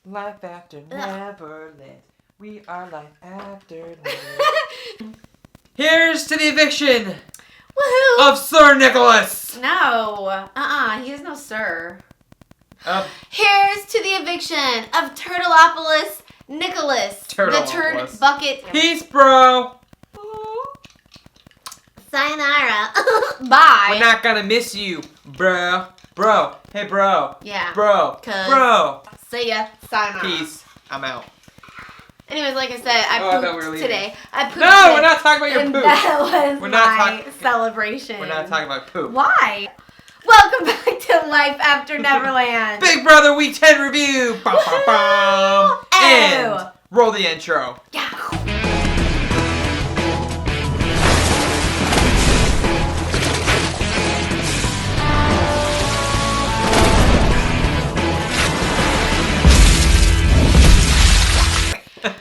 Life after Neverland. We are life after Neverland. Here's to the eviction Woohoo! of Sir Nicholas. No. He is no sir. Of Here's to the eviction of Turtleopolis Nicholas. Turtleopolis. The turd bucket. Peace, bro. Sayonara. Bye. We're not gonna miss you, bro. Bro. Hey, bro. Yeah. Bro. 'Cause- Bro. See ya. Sayonara. Peace. I'm out. Anyways, like I said, I thought we pooped were leaving. today. I pooped No, today, we're not talking about your and poop. that was We're not my celebration. We're not talking about poop. Why? Welcome back to Life After Neverland. Big Brother Week 10 review. Bum, bum, bum. Woohoo! And roll the intro. Yeah.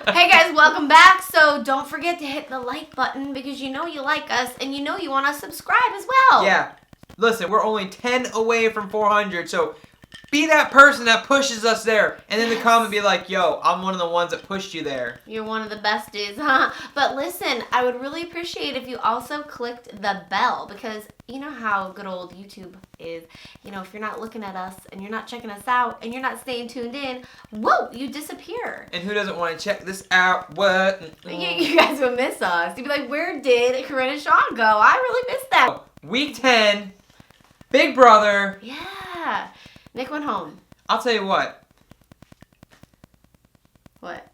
Hey guys, welcome back. So don't forget to hit the like button because you know you like us and you know you want to subscribe as well. Yeah. Listen, we're only 10 away from 400, so be that person that pushes us there. And in the comment be like, yo, I'm one of the ones that pushed you there. You're one of the besties, huh? But listen, I would really appreciate if you also clicked the bell because you know how good old YouTube is. You know, if you're not looking at us and you're not checking us out and you're not staying tuned in, whoa, you disappear. And who doesn't want to check this out? What? You guys would miss us. You'd be like, where did Corinne and Sean go? I really missed them. Week 10, Big Brother. Yeah. Nick went home. I'll tell you what. What?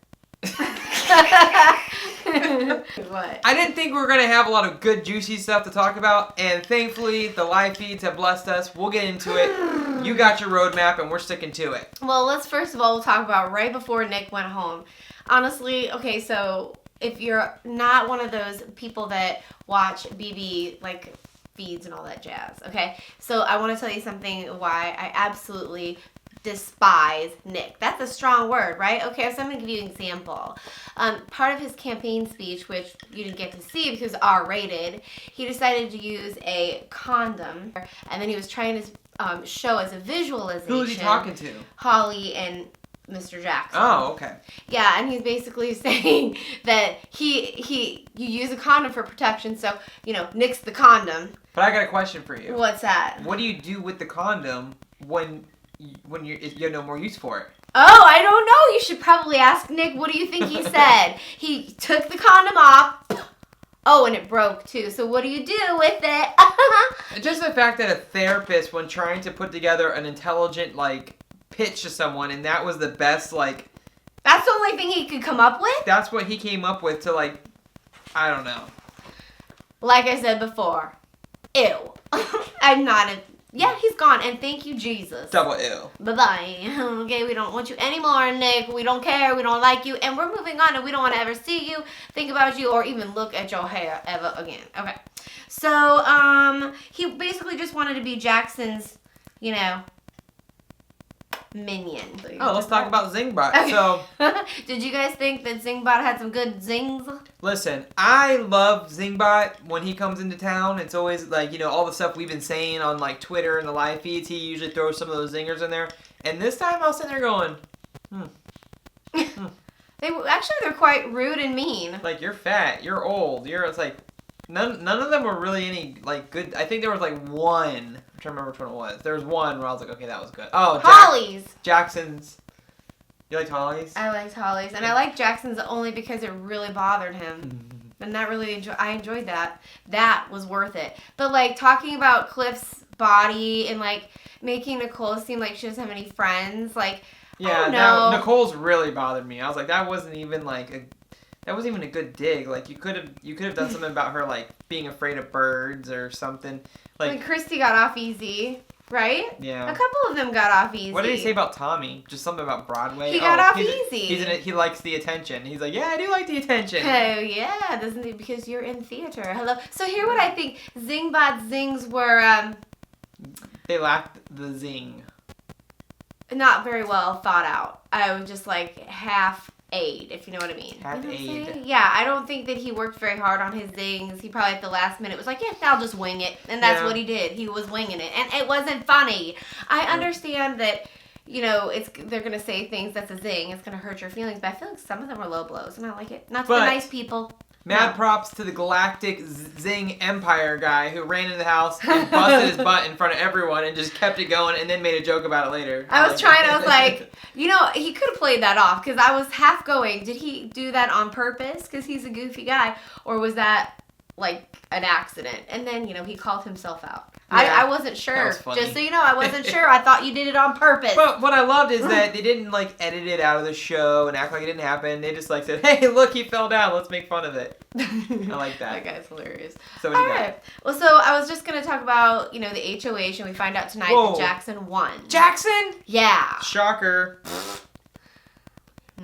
What? I didn't think we were going to have a lot of good, juicy stuff to talk about, and thankfully, the live feeds have blessed us. We'll get into it. You got your roadmap, and we're sticking to it. Well, let's first of all talk about right before Nick went home. Honestly, okay, so if you're not one of those people that watch BB, like, feeds and all that jazz, okay? So I want to tell you something why I absolutely despise Nick. That's a strong word, right? Okay, so I'm going to give you an example. Part of his campaign speech, which you didn't get to see because R-rated, he decided to use a condom, and then he was trying to show as a visualization. Who was he talking to? Holly and Mr. Jackson. Oh, okay. Yeah, and he's basically saying that you use a condom for protection, so, you know, nix the condom. But I got a question for you. What's that? What do you do with the condom when you have no more use for it? Oh, I don't know. You should probably ask Nick. What do you think he said? He took the condom off. Oh, and it broke too. So what do you do with it? Just the fact that a therapist, when trying to put together an intelligent, pitch to someone, and that was the best, That's the only thing he could come up with? that's what he came up with to, I don't know. Like I said before. Ew. I'm not a... Yeah, he's gone, and thank you, Jesus. Double ew. Bye-bye. Okay, we don't want you anymore, Nick. We don't care. We don't like you. And we're moving on, and we don't want to ever see you, think about you, or even look at your hair ever again. Okay. So, he basically just wanted to be Jackson's, minion. Oh, let's talk about Zingbot. Okay. So, did you guys think that Zingbot had some good zings? listen, I love Zingbot when he comes into town. It's always, all the stuff we've been saying on, Twitter and the live feeds. He usually throws some of those zingers in there. And this time I was sitting there going, They're quite rude and mean. you're fat, you're old, it's none of them were really any, good. I think there was, one. I'm trying to remember which one it was. There was one where I was like, okay, that was good. Oh, Holly's. Jackson's. You liked Holly's? I liked Holly's. And I liked Jackson's only because it really bothered him. And I enjoyed that. That was worth it. But, talking about Cliff's body and, making Nicole seem like she doesn't have any friends, I don't know. Nicole's really bothered me. I was like, that wasn't even, that wasn't even a good dig. You could have done something about her, being afraid of birds or something. When Christy got off easy, right? Yeah. A couple of them got off easy. What did he say about Tommy? Just something about Broadway? He got off easy. He likes the attention. He's like, yeah, I do like the attention. Oh, yeah. Doesn't he? Because you're in theater. Hello. So here what I think. Zingbot's zings were, They lacked the zing. not very well thought out. I was just, half-aid, if you know what I mean. Half-aid. Yeah, I don't think that he worked very hard on his zings. He probably at the last minute was like, yeah, I'll just wing it. And that's what he did. He was winging it. And it wasn't funny. I understand that, they're gonna say things that's a zing. It's gonna hurt your feelings. But I feel like some of them are low blows, and I like it. Not to the nice people. Mad props to the Galactic Zing Empire guy who ran into the house and busted his butt in front of everyone and just kept it going and then made a joke about it later. I was like, he could have played that off because I was half going, did he do that on purpose because he's a goofy guy? Or was that like an accident? And then, he called himself out. Yeah, I wasn't sure. That was funny. Just so you know, I wasn't sure. I thought you did it on purpose. But what I loved is that they didn't edit it out of the show and act like it didn't happen. They just said, hey, look, he fell down. Let's make fun of it. I like that. That guy's hilarious. So what do you got? Well, so I was just going to talk about, the HOH, and we find out tonight that Jackson won. Jackson? Yeah. Shocker.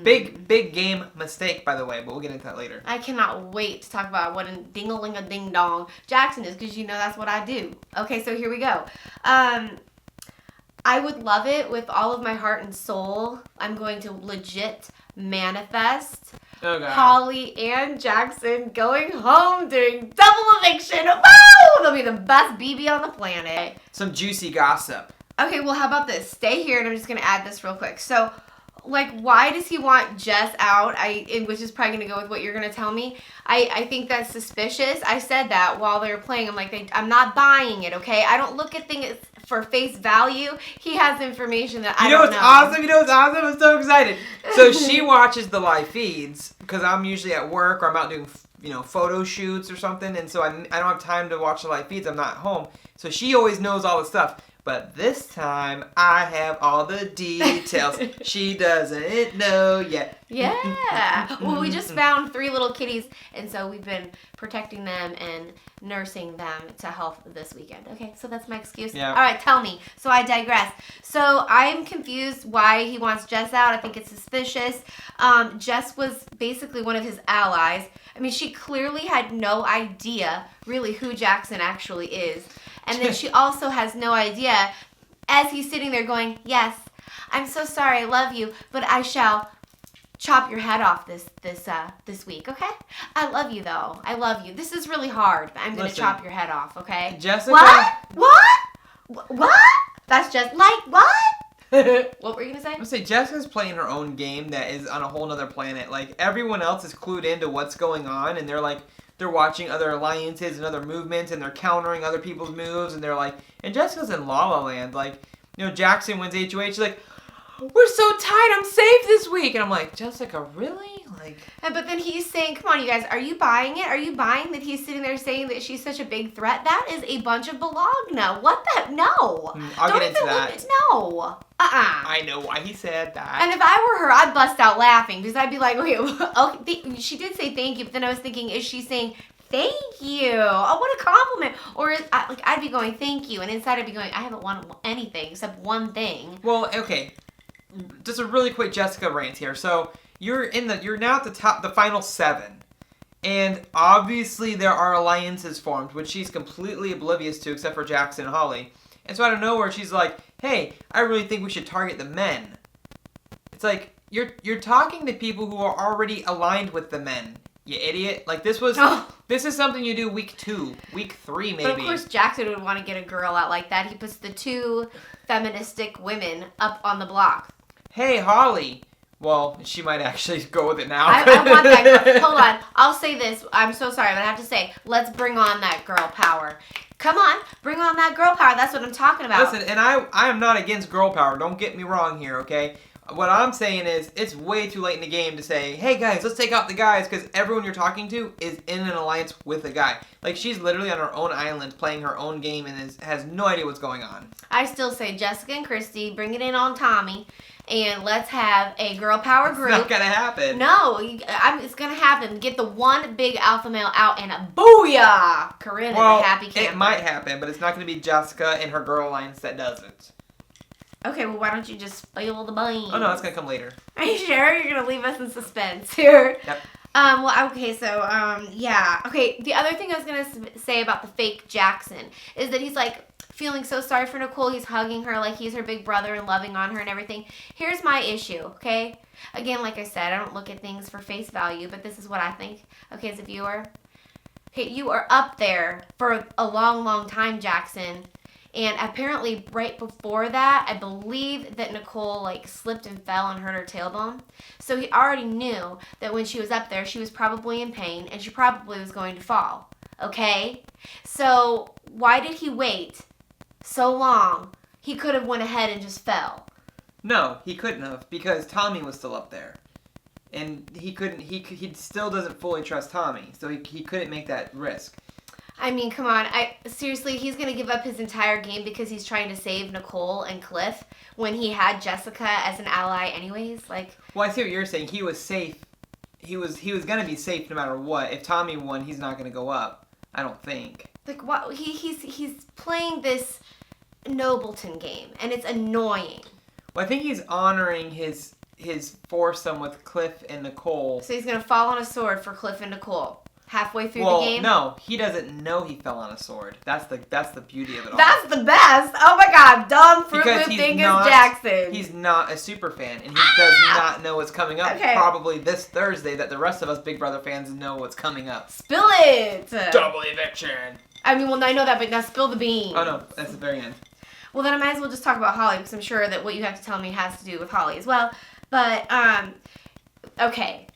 Big game mistake, by the way, but we'll get into that later. I cannot wait to talk about what a ding-a-ling-a-ding-dong Jackson is, because that's what I do. Okay, so here we go. I would love it with all of my heart and soul. I'm going to legit manifest Holly and Jackson going home doing double eviction. Woo! They'll be the best BB on the planet. Some juicy gossip. Okay, well, how about this? Stay here, and I'm just going to add this real quick. So, why does he want Jess out? Which is probably going to go with what you're going to tell me. I think that's suspicious. I said that while they were playing. I'm like, I'm not buying it, okay? I don't look at things for face value. He has information that I don't know. You know what's awesome? I'm so excited. So she watches the live feeds because I'm usually at work or I'm out doing photo shoots or something, and so I don't have time to watch the live feeds. I'm not home. So she always knows all the stuff. But this time, I have all the details. She doesn't know yet. Yeah. Well, we just found 3 little kitties, and so we've been protecting them and nursing them to health this weekend. Okay, so that's my excuse. Yeah. All right, tell me. So I digress. So I'm confused why he wants Jess out. I think it's suspicious. Jess was basically one of his allies. I mean, she clearly had no idea, really, who Jackson actually is. And then she also has no idea, as he's sitting there going, yes, I'm so sorry, I love you, but I shall chop your head off this week, okay? I love you, though. I love you. This is really hard, but I'm going to chop your head off, okay? Jessica? What? That's just what? What were you going to say? I'm going to say Jessica's playing her own game that is on a whole nother planet. Everyone else is clued into what's going on, and they're watching other alliances and other movements, and they're countering other people's moves, and and Jessica's in La La Land. Jackson wins HOH, she's like, we're so tight, I'm safe this week. And I'm like, Jessica, really? But then he's saying, come on, you guys, are you buying it? Are you buying that he's sitting there saying that she's such a big threat? That is a bunch of balagna. What the? No. I'll get into that. No. I know why he said that. And if I were her, I'd bust out laughing because I'd be like, okay, she did say thank you, but then I was thinking, is she saying thank you? Oh, what a compliment. Or I'd be going thank you, and inside I'd be going, I haven't won anything except one thing. Well, okay. Just a really quick Jessica rant here. So you're now at the final 7. And obviously there are alliances formed, which she's completely oblivious to except for Jackson and Holly. And so out of nowhere, she's like, hey, I really think we should target the men. It's like, you're talking to people who are already aligned with the men, you idiot. This is something you do week 2, week 3 maybe. But of course Jackson would want to get a girl out like that. He puts the 2 feministic women up on the block. Hey, Holly. Well, she might actually go with it now. I want that girl. Hold on. I'll say this. I'm so sorry, but I have to say, let's bring on that girl power. Come on, bring on that girl power. That's what I'm talking about. Listen, and I am not against girl power. Don't get me wrong here, okay? What I'm saying is, it's way too late in the game to say, hey guys, let's take out the guys, because everyone you're talking to is in an alliance with a guy. She's literally on her own island playing her own game and has no idea what's going on. I still say Jessica and Christy, bring it in on Tommy. And let's have a girl power group. It's not going to happen. No, it's going to happen. Get the one big alpha male out and a booyah! Corinne is a happy camper. It might happen, but it's not going to be Jessica and her girl alliance that does it. Okay, well, why don't you just spill the beans? Oh, no, that's going to come later. Are you sure? You're going to leave us in suspense here? Yep. Yeah. Okay, the other thing I was going to say about the fake Jackson is that he's feeling so sorry for Nicole. He's hugging her like he's her big brother and loving on her and everything. Here's my issue, okay? Again, like I said, I don't look at things for face value, but this is what I think, okay, as a viewer. Okay, you are up there for a long, long time, Jackson, And apparently right before that, I believe that Nicole like slipped and fell and hurt her tailbone. So he already knew that when she was up there, she was probably in pain and she probably was going to fall. Okay? So why did he wait so long? He could have went ahead and just fell. No, he couldn't have, because Tommy was still up there. And he still doesn't fully trust Tommy, so he couldn't make that risk. I mean, come on. Seriously, he's going to give up his entire game because he's trying to save Nicole and Cliff when he had Jessica as an ally anyways? Like, well, I see what you're saying. He was safe. He was going to be safe no matter what. If Tommy won, he's not going to go up. I don't think. Like, what? He's playing this Nobleton game, and it's annoying. Well, I think he's honoring his foursome with Cliff and Nicole. So he's going to fall on a sword for Cliff and Nicole halfway through the game? No, he doesn't know he fell on a sword. That's the beauty of it all. That's the best. Oh my god, dumb Fruit Loop Dingus Jackson. He's not a super fan, and he does not know what's coming up. Okay. Probably this Thursday that the rest of us Big Brother fans know what's coming up. Spill it. Double eviction. I mean, well, I know that, but now spill the beans. Oh no, that's the very end. Well, then I might as well just talk about Holly because I'm sure that what you have to tell me has to do with Holly as well. But okay.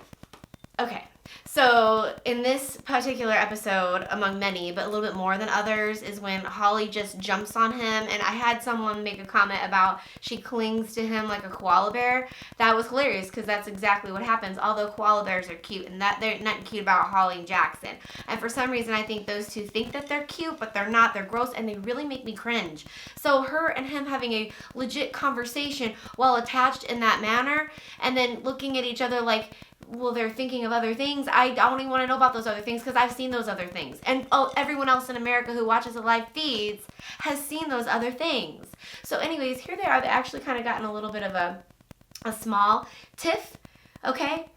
So in this particular episode, among many, but a little bit more than others, is when Holly just jumps on him. And I had someone make a comment about she clings to him like a koala bear. That was hilarious because that's exactly what happens. Although koala bears are cute, and that they're not cute about Holly and Jackson. And for some reason, I think those two think that they're cute, but they're not. They're gross, and they really make me cringe. So her and him having a legit conversation while attached in that manner, and then looking at each other like, well, they're thinking of other things. I don't even want to know about those other things because I've seen those other things. And everyone else in America who watches the live feeds has seen those other things. So anyways, here they are. They actually kind of gotten a little bit of a small tiff, okay?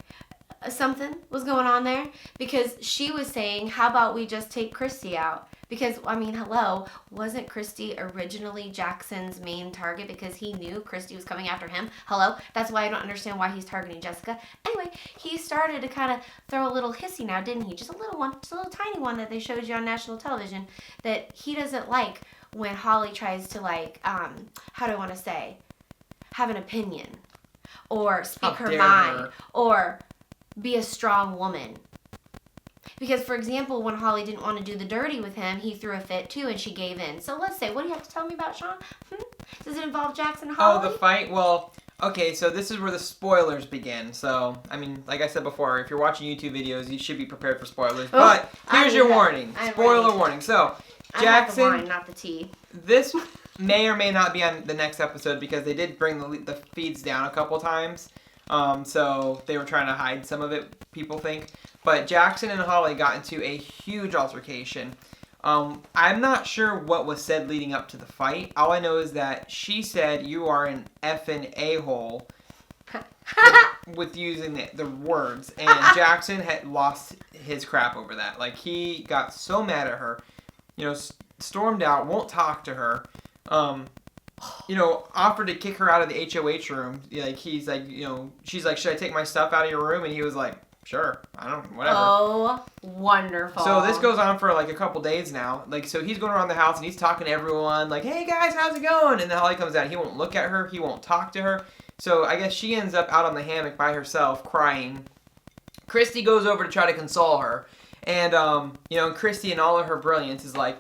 Something was going on there because she was saying, how about we just take Christy out? Because, I mean, hello, wasn't Christy originally Jackson's main target because he knew Christy was coming after him? Hello? That's why I don't understand why he's targeting Jessica. Anyway, he started to kind of throw a little hissy now, didn't he? Just a little one, just a little tiny one that they showed you on national television that he doesn't like when Holly tries to, like, how do I want to say, have an opinion or speak her mind or be a strong woman. Because, for example, when Holly didn't want to do the dirty with him, he threw a fit, too, and she gave in. So let's say, what do you have to tell me about Sean? Does it involve Jackson and Holly? Oh, the fight? Well, okay, so this is where the spoilers begin. So, I mean, like I said before, if you're watching YouTube videos, you should be prepared for spoilers. Oh, but here's your warning. Spoiler warning. So, Jackson... I have the wine, not the tea. This may or may not be on the next episode because they did bring the feeds down a couple times. So they were trying to hide some of it, people think. But Jackson and Holly got into a huge altercation. I'm not sure what was said leading up to the fight. All I know is that she said, "You are an effing a-hole," with using the words. And Jackson had lost his crap over that. Like, he got so mad at her. You know, stormed out, won't talk to her. You know, offered to kick her out of the HOH room. Like, he's like, you know, she's like, "Should I take my stuff out of your room?" And he was like, "Sure, I don't, whatever." Oh, wonderful. So this goes on for like a couple days now. Like, so he's going around the house and he's talking to everyone, like, "Hey guys, how's it going?" And then Holly comes out and he won't look at her, he won't talk to her. So I guess she ends up out on the hammock by herself, crying. Christy goes over to try to console her. And, you know, Christy in all of her brilliance is like,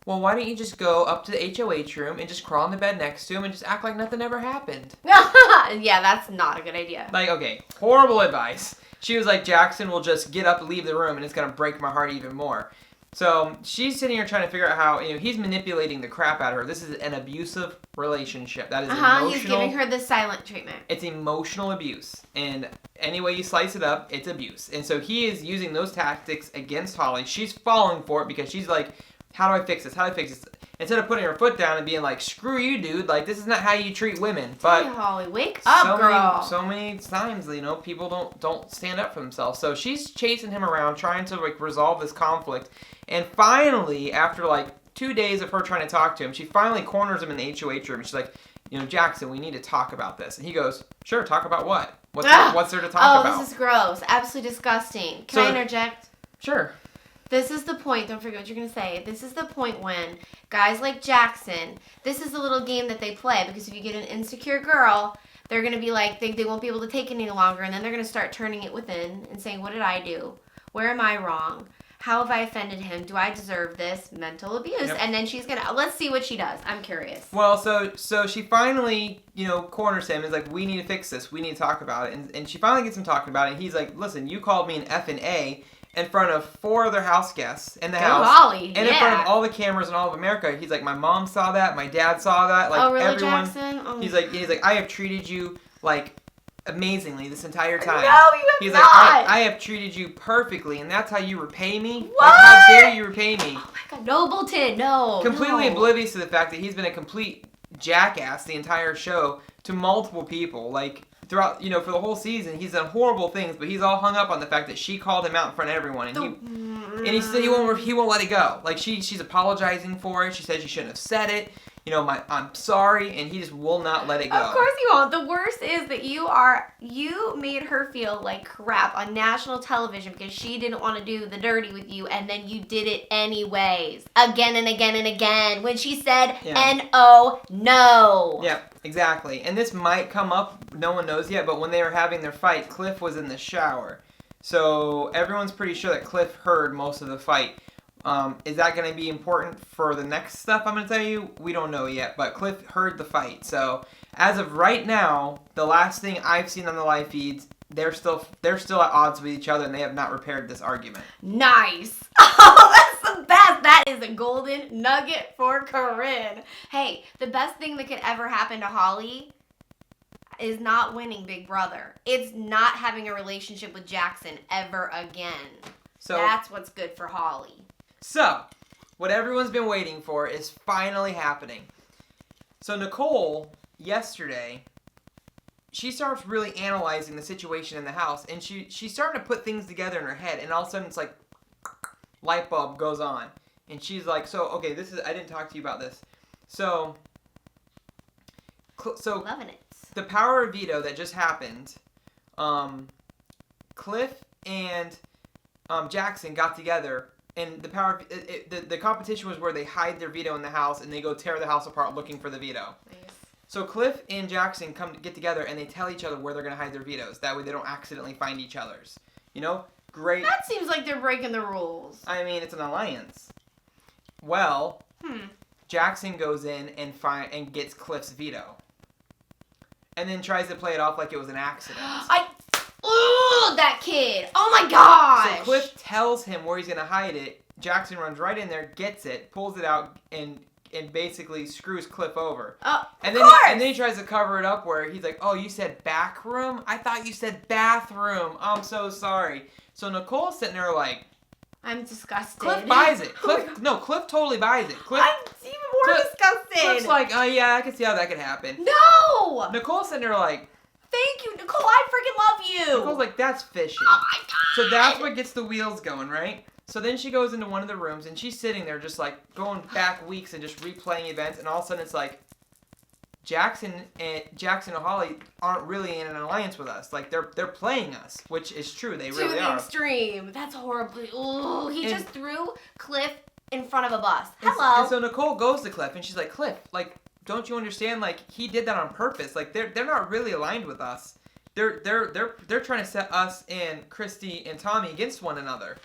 "Well, why don't you just go up to the HOH room and just crawl in the bed next to him and just act like nothing ever happened?" Yeah, that's not a good idea. Like, okay, horrible advice. She was like, "Jackson will just get up and leave the room and it's going to break my heart even more." So she's sitting here trying to figure out how, you know, he's manipulating the crap out of her. This is an abusive relationship. That is emotional. He's giving her the silent treatment. It's emotional abuse. And any way you slice it up, it's abuse. And so he is using those tactics against Holly. She's falling for it because she's like, "How do I fix this? How do I fix this?" Instead of putting her foot down and being like, "Screw you, dude. Like, this is not how you treat women." But hey, Holly, wake up, girl. So many times, you know, people don't stand up for themselves. So she's chasing him around, trying to, like, resolve this conflict. And finally, after, like, 2 days of her trying to talk to him, she finally corners him in the HOH room. She's like, "You know, Jackson, we need to talk about this." And he goes, "Sure, talk about what? What's there to talk about?" Oh, this is gross. Absolutely disgusting. Can I interject? Sure. This is the point. Don't forget what you're going to say. This is the point when guys like Jackson, this is the little game that they play. Because if you get an insecure girl, they're going to be like, they won't be able to take it any longer. And then they're going to start turning it within and saying, what did I do? Where am I wrong? How have I offended him? Do I deserve this? Mental abuse. Yep. And then she's going to, let's see what she does. I'm curious. Well, so she finally, corners him. Is like, we need to fix this. We need to talk about it. And she finally gets him talking about it. And he's like, listen, you called me an F and A in front of 4 other house guests in the house. Holly. And in front of all the cameras in all of America. He's like, my mom saw that. My dad saw that. Like, oh, really, everyone. Jackson? Oh. He's like, I have treated you, like, amazingly this entire time. No, you have He's not. like, I have treated you perfectly, and that's how you repay me? What? Like, how dare you repay me? Oh my God, Nobleton, no. Completely no. oblivious to the fact that he's been a complete jackass the entire show to multiple people. Like, throughout, for the whole season, he's done horrible things, but he's all hung up on the fact that she called him out in front of everyone, and he said he won't let it go. Like, she's apologizing for it. She said she shouldn't have said it. I'm sorry, and he just will not let it go. Of course you won't. The worst is that you made her feel like crap on national television because she didn't want to do the dirty with you, and then you did it anyways. Again and again and again. When she said, N-O, no. Yeah, exactly. And this might come up, no one knows yet, but when they were having their fight, Cliff was in the shower. So everyone's pretty sure that Cliff heard most of the fight. Is that going to be important for the next stuff I'm going to tell you? We don't know yet, but Cliff heard the fight. So as of right now, the last thing I've seen on the live feeds, they're still at odds with each other, and they have not repaired this argument. Nice. Oh, that's the best. That is a golden nugget for Corinne. Hey, the best thing that could ever happen to Holly is not winning Big Brother. It's not having a relationship with Jackson ever again. So that's what's good for Holly. So, what everyone's been waiting for is finally happening. So Nicole, yesterday, she starts really analyzing the situation in the house, and she's starting to put things together in her head, and all of a sudden it's like, light bulb goes on. And she's like, okay, I didn't talk to you about this. So Loving it. The power of veto that just happened, Cliff and Jackson got together. And the competition was where they hide their veto in the house and they go tear the house apart looking for the veto. Nice. So Cliff and Jackson get together and they tell each other where they're going to hide their vetoes. That way they don't accidentally find each other's. Great. That seems like they're breaking the rules. I mean, it's an alliance. Well, Jackson goes in and gets Cliff's veto. And then tries to play it off like it was an accident. Ooh, that kid. Oh my gosh. So Cliff tells him where he's going to hide it. Jackson runs right in there, gets it, pulls it out, and basically screws Cliff over. Oh, and of course. And then he tries to cover it up where he's like, oh, you said back room? I thought you said bathroom. I'm so sorry. So Nicole's sitting there like, I'm disgusted. Cliff buys it. Cliff totally buys it. I'm even more disgusted. Cliff's like, oh yeah, I can see how that could happen. No! Nicole's sitting there like, thank you, Nicole. I freaking love you. Nicole's like, that's fishy. Oh my God. So that's what gets the wheels going, right? So then she goes into one of the rooms and she's sitting there just like going back weeks and just replaying events, and all of a sudden it's like, Jackson and Holly aren't really in an alliance with us. Like they're playing us, which is true. They really are. To the extreme. That's horribly. Ooh, he just threw Cliff in front of a bus. Hello. And so Nicole goes to Cliff and she's like, Cliff, like, don't you understand? Like he did that on purpose. Like they're not really aligned with us. They're trying to set us and Christy and Tommy against one another,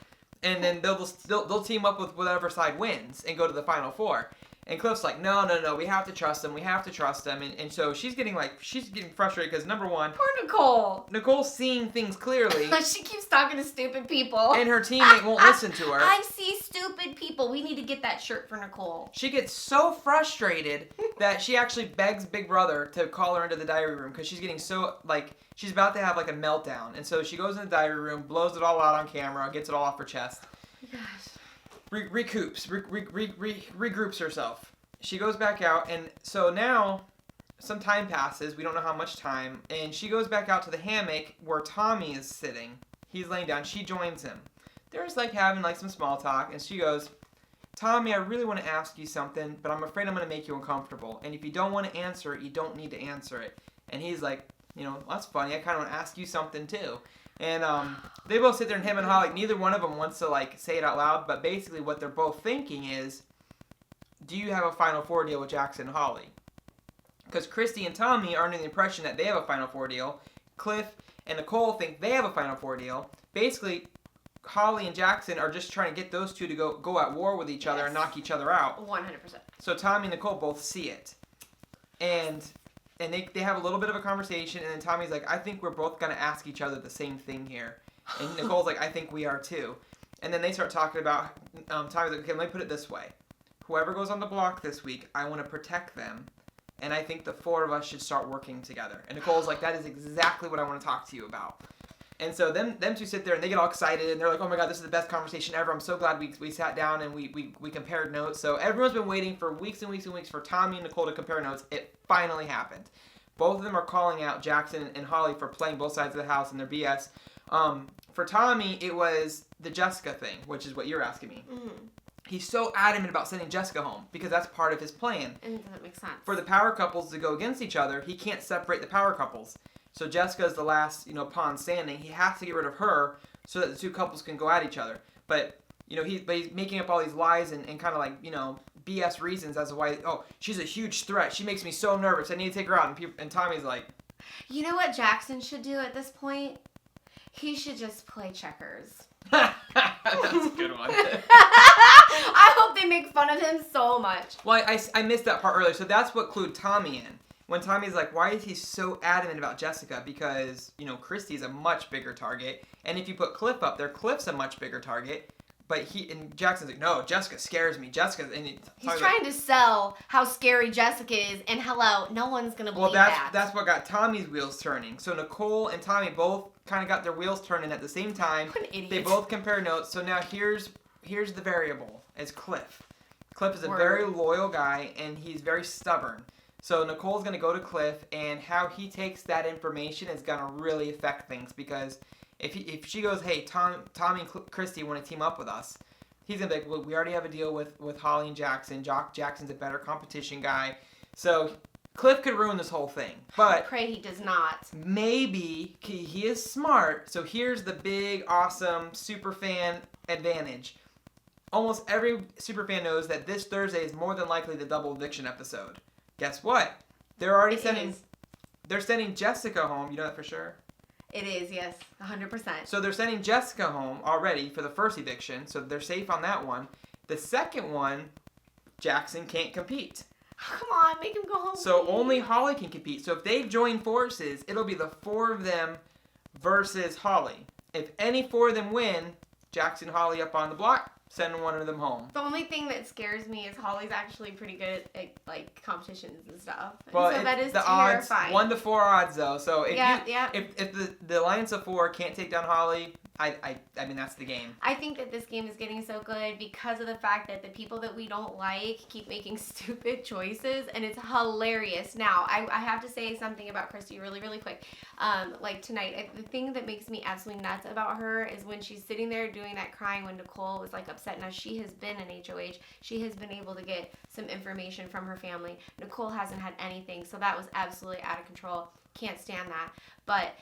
and then they'll team up with whatever side wins and go to the final four. And Cliff's like, no, we have to trust them. We have to trust them. And so she's getting frustrated because, number one, poor Nicole. Nicole's seeing things clearly. She keeps talking to stupid people. And her teammate won't listen to her. I see stupid people. We need to get that shirt for Nicole. She gets so frustrated that she actually begs Big Brother to call her into the diary room because she's getting so, like, she's about to have, like, a meltdown. And so she goes in the diary room, blows it all out on camera, gets it all off her chest. Gosh. Regroups herself. She goes back out, and so now some time passes. We don't know how much time, and she goes back out to the hammock where Tommy is sitting. He's laying down. She joins him. They're just like having like some small talk, and she goes, Tommy, I really want to ask you something, but I'm afraid I'm going to make you uncomfortable. And if you don't want to answer it, you don't need to answer it. And he's like, that's funny. I kind of want to ask you something too. And they both sit there and him and Holly, neither one of them wants to like say it out loud, but basically what they're both thinking is, do you have a Final Four deal with Jackson and Holly? Because Christy and Tommy are under the impression that they have a Final Four deal. Cliff and Nicole think they have a Final Four deal. Basically, Holly and Jackson are just trying to get those two to go at war with each other and knock each other out. 100%. So Tommy and Nicole both see it. And they have a little bit of a conversation, and then Tommy's like, I think we're both going to ask each other the same thing here. And Nicole's like, I think we are too. And then they start talking about, Tommy's like, okay, let me put it this way. Whoever goes on the block this week, I want to protect them. And I think the four of us should start working together. And Nicole's like, that is exactly what I want to talk to you about. And so them two sit there and they get all excited and they're like, oh my god, this is the best conversation ever. I'm so glad we sat down and we compared notes. So everyone's been waiting for weeks and weeks and weeks for Tommy and Nicole to compare notes. It finally happened. Both of them are calling out Jackson and Holly for playing both sides of the house and their BS. For Tommy, it was the Jessica thing, which is what you're asking me. Mm-hmm. He's so adamant about sending Jessica home because that's part of his plan. And that makes sense. For the power couples to go against each other, he can't separate the power couples. So Jessica is the last, pawn standing. He has to get rid of her so that the two couples can go at each other. But, he's making up all these lies and kind of like, BS reasons as to why, she's a huge threat. She makes me so nervous. I need to take her out. And Tommy's like... You know what Jackson should do at this point? He should just play checkers. That's a good one. I hope they make fun of him so much. Well, I missed that part earlier. So that's what clued Tommy in. When Tommy's like, why is he so adamant about Jessica? Because, Christy's a much bigger target. And if you put Cliff up there, Cliff's a much bigger target. But Jackson's like, no, Jessica scares me. He's trying to sell how scary Jessica is. And hello, no one's going to believe that. That's what got Tommy's wheels turning. So Nicole and Tommy both kind of got their wheels turning at the same time. What an idiot. They both compare notes. So now here's the variable, is Cliff. Cliff is a very loyal guy, and he's very stubborn. So Nicole's going to go to Cliff, and how he takes that information is going to really affect things. Because if she goes, hey, Tommy and Christy want to team up with us, he's going to be like, well, we already have a deal with Holly and Jackson. Jackson's a better competition guy. So Cliff could ruin this whole thing. But I pray he does not. Maybe he is smart. So here's the big, awesome superfan advantage. Almost every superfan knows that this Thursday is more than likely the double eviction episode. Guess what? They're sending Jessica home. You know that for sure? It is, yes. 100%. So they're sending Jessica home already for the first eviction. So they're safe on that one. The second one, Jackson can't compete. Come on, make him go home. So please. only Holly can compete. So if they join forces, it'll be the four of them versus Holly. If any four of them win, Jackson and Holly up on the block, sending one of them home. The only thing that scares me is Holly's actually pretty good at like competitions and stuff. Well, so that is the terrifying. odds, 1-4 odds though. So if yeah. if the Alliance of Four can't take down Holly, I mean that's the game. I think that this game is getting so good because of the fact that the people that we don't like keep making stupid choices, and it's hilarious. Now, I have to say something about Christy really, really quick. Like tonight, the thing that makes me absolutely nuts about her is when she's sitting there doing that crying when Nicole was like upset. Now, she has been in HOH. She has been able to get some information from her family. Nicole hasn't had anything, so that was absolutely out of control. Can't stand that. But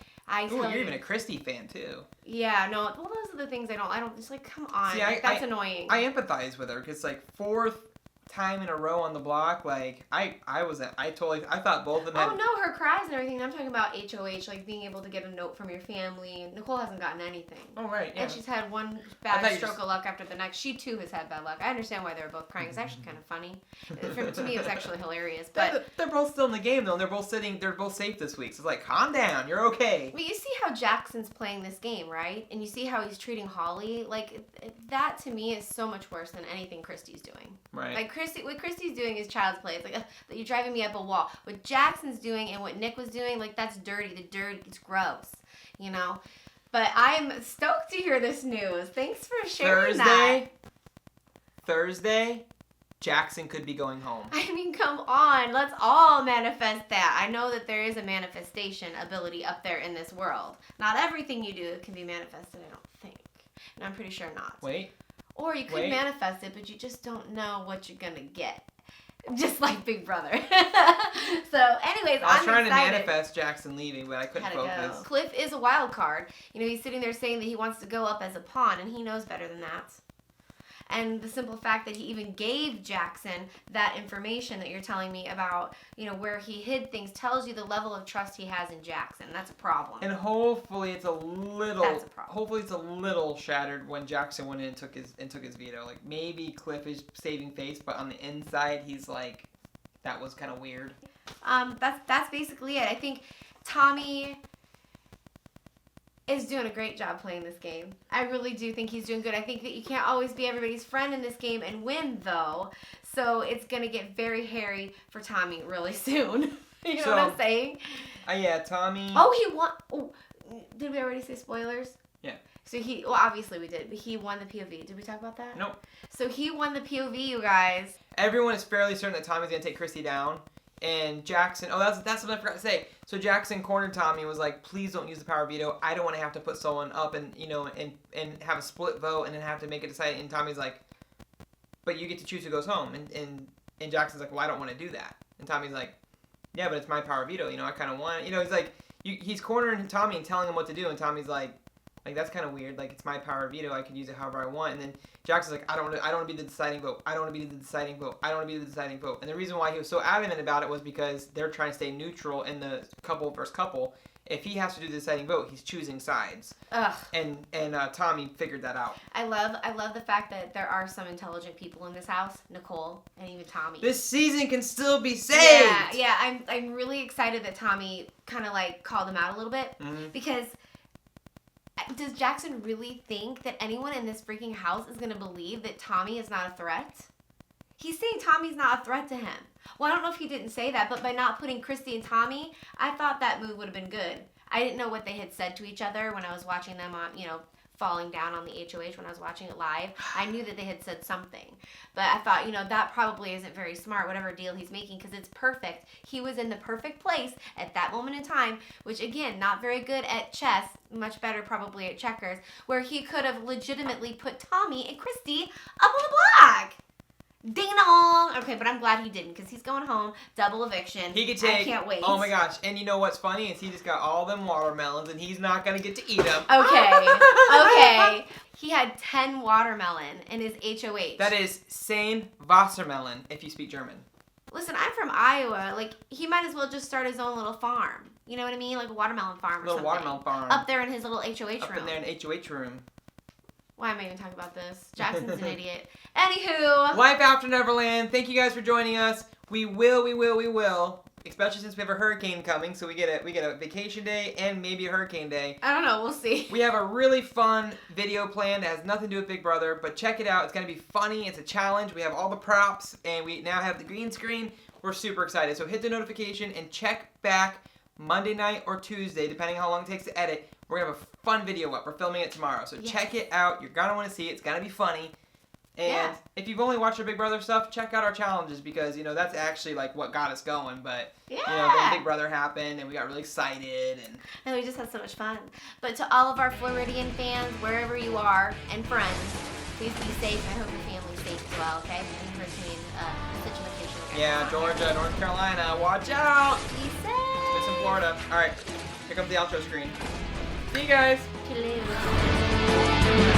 you're even a Christy fan too. Yeah, no. Well, those are the things I don't. It's like, come on. See, that's annoying. I empathize with her because like fourth time in a row on the block, like I thought both of them had... Oh no, her cries and everything. I'm talking about HOH, like being able to get a note from your family. Nicole hasn't gotten anything. Oh right, yeah. And she's had one bad stroke of luck after the next. She too has had bad luck. I understand why they were both crying. It's actually kind of funny. To me, it was actually hilarious. But they're both still in the game though, and they're both safe this week. So it's like, calm down, you're okay. But you see how Jackson's playing this game, right? And you see how he's treating Holly. Like that to me is so much worse than anything Christy's doing. Right. Like what Christy's doing is child's play. It's like you're driving me up a wall. What Jackson's doing and what Nick was doing, like that's dirty. The dirt is gross, you know. But I'm stoked to hear this news. Thanks for sharing that. Thursday, Jackson could be going home. I mean, come on. Let's all manifest that. I know that there is a manifestation ability up there in this world. Not everything you do can be manifested, I don't think. And I'm pretty sure not. Wait. Or you could manifest it, but you just don't know what you're going to get. Just like Big Brother. So, anyways, I was I'm trying to excited. manifest Jackson leaving, but I couldn't Gotta focus. go. Cliff is a wild card. You know, he's sitting there saying that he wants to go up as a pawn, and he knows better than that. And the simple fact that he even gave Jackson that information that you're telling me about, you know, where he hid things, tells you the level of trust he has in Jackson. That's a problem. And hopefully it's a little. That's a problem. Hopefully it's a little shattered when Jackson went in and took his veto. Like maybe Cliff is saving face, but on the inside he's like, that was kind of weird. That's basically it. I think Tommy is doing a great job playing this game. I really do think he's doing good. I think that you can't always be everybody's friend in this game and win, though. So it's going to get very hairy for Tommy really soon. You know what I'm saying? Yeah, Tommy. Oh, he won. Oh, did we already say spoilers? Yeah. So well, obviously we did, but he won the POV. Did we talk about that? Nope. So he won the POV, you guys. Everyone is fairly certain that Tommy's going to take Christy down. And Jackson, that's something I forgot to say. So Jackson cornered Tommy and was like, please don't use the power veto. I don't want to have to put someone up and, you know, and have a split vote and then have to make a decision. And Tommy's like, but you get to choose who goes home. And Jackson's like, well, I don't want to do that. And Tommy's like, yeah, but it's my power veto. You know, I kind of want it. You know, he's like, he's cornering Tommy and telling him what to do. And Tommy's like, that's kind of weird. Like, it's my power veto. I can use it however I want. And then Jackson's like, I don't want to be the deciding vote. I don't want to be the deciding vote. I don't want to be the deciding vote. And the reason why he was so adamant about it was because they're trying to stay neutral in the couple versus couple. If he has to do the deciding vote, he's choosing sides. Ugh. And Tommy figured that out. I love the fact that there are some intelligent people in this house, Nicole and even Tommy. This season can still be saved. Yeah. I'm really excited that Tommy kind of like called him out a little bit because. Does Jackson really think that anyone in this freaking house is going to believe that Tommy is not a threat? He's saying Tommy's not a threat to him. Well, I don't know if he didn't say that, but by not putting Christy and Tommy, I thought that move would have been good. I didn't know what they had said to each other when I was watching them on, you know, falling down on the HOH when I was watching it live. I knew that they had said something. But I thought, you know, that probably isn't very smart, whatever deal he's making, because it's perfect. He was in the perfect place at that moment in time, which, again, not very good at chess, much better probably at checkers, where he could have legitimately put Tommy and Christy up on the block. Ding dong. Okay, but I'm glad he didn't because he's going home. Double eviction. He could take. I can't wait. Oh my gosh! And you know what's funny is he just got all them watermelons and he's not gonna get to eat them. Okay. He had 10 watermelon in his HOH. That is sane Wassermelon if you speak German. Listen, I'm from Iowa. Like he might as well just start his own little farm. You know what I mean? Like a watermelon farm or something. Watermelon farm. Up there in his little HOH room. Up in there in HOH room. Why am I even talking about this? Jackson's an idiot. Anywho. Life After Neverland. Thank you guys for joining us. We will. Especially since we have a hurricane coming, so we get a vacation day and maybe a hurricane day. I don't know. We'll see. We have a really fun video plan that has nothing to do with Big Brother, but check it out. It's going to be funny. It's a challenge. We have all the props, and we now have the green screen. We're super excited. So hit the notification and check back Monday night or Tuesday, depending on how long it takes to edit. We're going to have a fun video up. We're filming it tomorrow. So check it out. You're going to want to see it. It's going to be funny. And if you've only watched our Big Brother stuff, check out our challenges because, you know, that's actually, like, what got us going. But, you know, then Big Brother happened and we got really excited. And we just had so much fun. But to all of our Floridian fans, wherever you are, and friends, please be safe. I hope your family's safe as well, okay? In hurricane situation. Yeah, Georgia, North Carolina, watch out! Be safe! It's in Florida. All right, here comes the outro screen. See you guys! Hello.